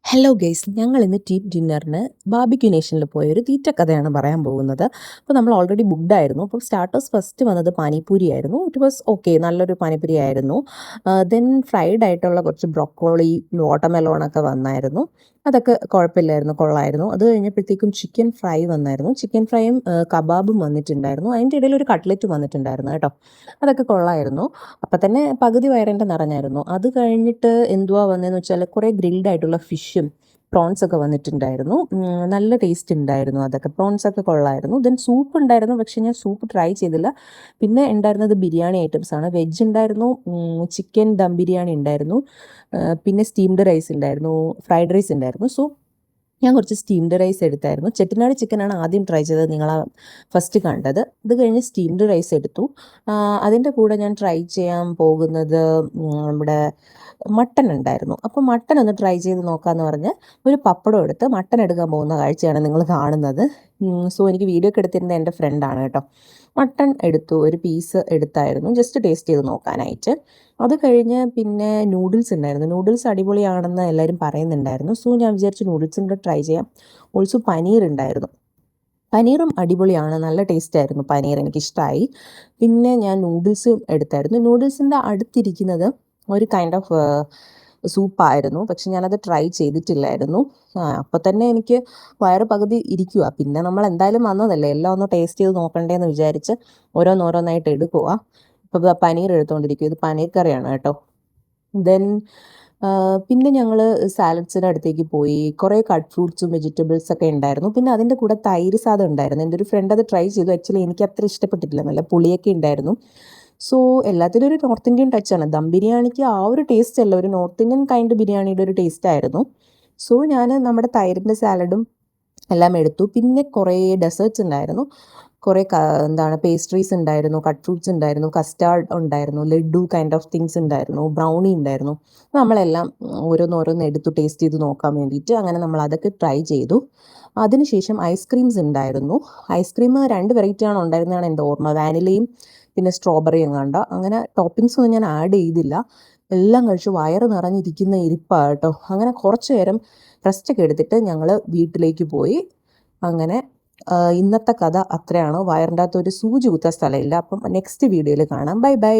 Hello guys, ഞങ്ങൾ ഇന്ന് team ഡിന്നറിന് barbecue നേഷനിൽ പോയ ഒരു തീറ്റ കഥയാണ് പറയാൻ പോകുന്നത്. അപ്പോൾ നമ്മൾ ഓൾറെഡി ബുക്ക്ഡ് ആയിരുന്നു. അപ്പോൾ സ്റ്റാർട്ടേഴ്സ് ഫസ്റ്റ് വന്നത് പാനിപൂരി ആയിരുന്നു. ഇറ്റ് വാസ് ഓക്കെ, നല്ലൊരു പാനിപൂരി ആയിരുന്നു. ദെൻ ഫ്രൈഡ് ആയിട്ടുള്ള കുറച്ച് ബ്രൊക്കോളി, വാട്ടർമെലോണൊക്കെ വന്നായിരുന്നു. അതൊക്കെ കുഴപ്പമില്ലായിരുന്നു, കൊള്ളായിരുന്നു. അത് കഴിഞ്ഞപ്പോഴത്തേക്കും ചിക്കൻ ഫ്രൈ വന്നായിരുന്നു. ചിക്കൻ ഫ്രൈയും കബാബും വന്നിട്ടുണ്ടായിരുന്നു. അതിൻ്റെ ഇടയിൽ ഒരു കട്ട്ലറ്റ് വന്നിട്ടുണ്ടായിരുന്നു കേട്ടോ. അതൊക്കെ കൊള്ളായിരുന്നു. അപ്പം തന്നെ പകുതി വയറിൻ്റെ നിറഞ്ഞായിരുന്നു. അത് കഴിഞ്ഞിട്ട് എന്തുവാ വന്നതെന്ന് വെച്ചാൽ കുറേ ഗ്രിൽഡ് ആയിട്ടുള്ള ഫിഷും പ്രോൺസൊക്കെ വന്നിട്ടുണ്ടായിരുന്നു. നല്ല ടേസ്റ്റ് ഉണ്ടായിരുന്നു. അതൊക്കെ പ്രോൺസൊക്കെ കൊള്ളായിരുന്നു. ദെൻ സൂപ്പ് ഉണ്ടായിരുന്നു, പക്ഷേ ഞാൻ സൂപ്പ് ട്രൈ ചെയ്തില്ല. പിന്നെ ഉണ്ടായിരുന്നത് ബിരിയാണി ഐറ്റംസാണ്. വെജ് ഉണ്ടായിരുന്നു, ചിക്കൻ ദം ബിരിയാണി ഉണ്ടായിരുന്നു, പിന്നെ സ്റ്റീംഡ് റൈസ് ഉണ്ടായിരുന്നു, ഫ്രൈഡ് റൈസ് ഉണ്ടായിരുന്നു. സോ ഞാൻ കുറച്ച് സ്റ്റീംഡ് റൈസ് എടുത്തായിരുന്നു. ചെട്ടിനാട് ചിക്കനാണ് ആദ്യം ട്രൈ ചെയ്തത്, നിങ്ങളാ ഫസ്റ്റ് കണ്ടത്. അത് കഴിഞ്ഞ് സ്റ്റീംഡ് റൈസ് എടുത്തു. അതിൻ്റെ കൂടെ ഞാൻ ട്രൈ ചെയ്യാൻ പോകുന്നത് നമ്മുടെ മട്ടൻ ഉണ്ടായിരുന്നു. അപ്പോൾ മട്ടൻ ഒന്ന് ട്രൈ ചെയ്ത് നോക്കാമെന്ന് പറഞ്ഞ് ഒരു പപ്പടം എടുത്ത് മട്ടൻ എടുക്കാൻ പോകുന്ന കാഴ്ചയാണ് നിങ്ങൾ കാണുന്നത്. സോ എനിക്ക് വീഡിയോ ഒക്കെ എടുത്തിരുന്നത് എൻ്റെ ഫ്രണ്ടാണ് കേട്ടോ. മട്ടൺ എടുത്തു, ഒരു പീസ് എടുത്തായിരുന്നു ജസ്റ്റ് ടേസ്റ്റ് ചെയ്ത് നോക്കാനായിട്ട്. അത് കഴിഞ്ഞ് പിന്നെ നൂഡിൽസ് ഉണ്ടായിരുന്നു. നൂഡിൽസ് അടിപൊളിയാണെന്ന് എല്ലാവരും പറയുന്നുണ്ടായിരുന്നു. സോ ഞാൻ വിചാരിച്ചു നൂഡിൽസും കൂടെ ട്രൈ ചെയ്യാം. ഓൾസോ പനീർ ഉണ്ടായിരുന്നു. പനീറും അടിപൊളിയാണ്, നല്ല ടേസ്റ്റ് ആയിരുന്നു പനീർ, എനിക്കിഷ്ടമായി. പിന്നെ ഞാൻ നൂഡിൽസും എടുത്തായിരുന്നു. നൂഡിൽസിൻ്റെ അടുത്തിരിക്കുന്നത് ഒരു കൈൻഡ് ഓഫ് സൂപ്പായിരുന്നു, പക്ഷെ ഞാനത് ട്രൈ ചെയ്തിട്ടില്ലായിരുന്നു. അപ്പോൾ തന്നെ എനിക്ക് വയറ് പകുതി ഇരിക്കുക. പിന്നെ നമ്മൾ എന്തായാലും വന്നതല്ലേ, എല്ലാം ഒന്ന് ടേസ്റ്റ് ചെയ്ത് നോക്കണ്ടേന്ന് വിചാരിച്ച് ഓരോന്നോരോന്നായിട്ട് എടുക്കുക. ഇപ്പോൾ പനീർ എടുത്തുകൊണ്ടിരിക്കും. ഇത് പനീർ കറിയാണ് കേട്ടോ. ദെൻ പിന്നെ ഞങ്ങൾ സാലഡ്സിൻ്റെ അടുത്തേക്ക് പോയി. കുറേ കട്ട് ഫ്രൂട്ട്സും വെജിറ്റബിൾസൊക്കെ ഉണ്ടായിരുന്നു. പിന്നെ അതിൻ്റെ കൂടെ തൈര് സാധം ഉണ്ടായിരുന്നു. എൻ്റെ ഒരു ഫ്രണ്ട് അത് ട്രൈ ചെയ്തു. ആക്ച്വലി എനിക്ക് അത്ര ഇഷ്ടപ്പെട്ടിട്ടില്ല, നല്ല പുളിയൊക്കെ ഉണ്ടായിരുന്നു. സോ എല്ലാത്തിനും ഒരു നോർത്ത് ഇന്ത്യൻ ടച്ചാണ്. ദം ബിരിയാണിക്ക് ആ ഒരു ടേസ്റ്റ് അല്ല, ഒരു നോർത്ത് ഇന്ത്യൻ കൈൻഡ് ബിരിയാണിയുടെ ഒരു ടേസ്റ്റ് ആയിരുന്നു. സോ ഞാൻ നമ്മുടെ തൈരിൻ്റെ സാലഡും എല്ലാം എടുത്തു. പിന്നെ കുറേ ഡെസേർട്ട്സ് ഉണ്ടായിരുന്നു. കുറേ എന്താണ് പേസ്ട്രീസ് ഉണ്ടായിരുന്നു, കട്ട് ഫ്രൂട്ട്സ് ഉണ്ടായിരുന്നു, കസ്റ്റാർഡ് ഉണ്ടായിരുന്നു, ലഡു കൈൻഡ് ഓഫ് തിങ്സ് ഉണ്ടായിരുന്നു, ബ്രൗണി ഉണ്ടായിരുന്നു. നമ്മളെല്ലാം ഓരോന്നോരോന്ന് എടുത്തു ടേസ്റ്റ് ചെയ്ത് നോക്കാൻ വേണ്ടിയിട്ട്. അങ്ങനെ നമ്മൾ അതൊക്കെ ട്രൈ ചെയ്തു. അതിനുശേഷം ഐസ്ക്രീംസ് ഉണ്ടായിരുന്നു. ഐസ്ക്രീം 2 വെറൈറ്റിയാണ് ഉണ്ടായിരുന്നതാണ് എൻ്റെ ഓർമ്മ, വാനിലയും പിന്നെ സ്ട്രോബെറിയും കണ്ട. അങ്ങനെ ടോപ്പിങ്സ് ഒന്നും ഞാൻ ആഡ് ചെയ്തില്ല. എല്ലാം കഴിച്ച് വയറ് നിറഞ്ഞിരിക്കുന്ന ഇരിപ്പാണ് കേട്ടോ. അങ്ങനെ കുറച്ച് നേരം റെസ്റ്റൊക്കെ എടുത്തിട്ട് ഞങ്ങൾ വീട്ടിലേക്ക് പോയി. അങ്ങനെ ഇന്നത്തെ കഥ അത്രയാണ്. വയറിൻ്റെ അകത്ത് ഒരു സൂചി കുത്താൻ സ്ഥലമില്ല. അപ്പം നെക്സ്റ്റ് വീഡിയോയിൽ കാണാം. Bye bye.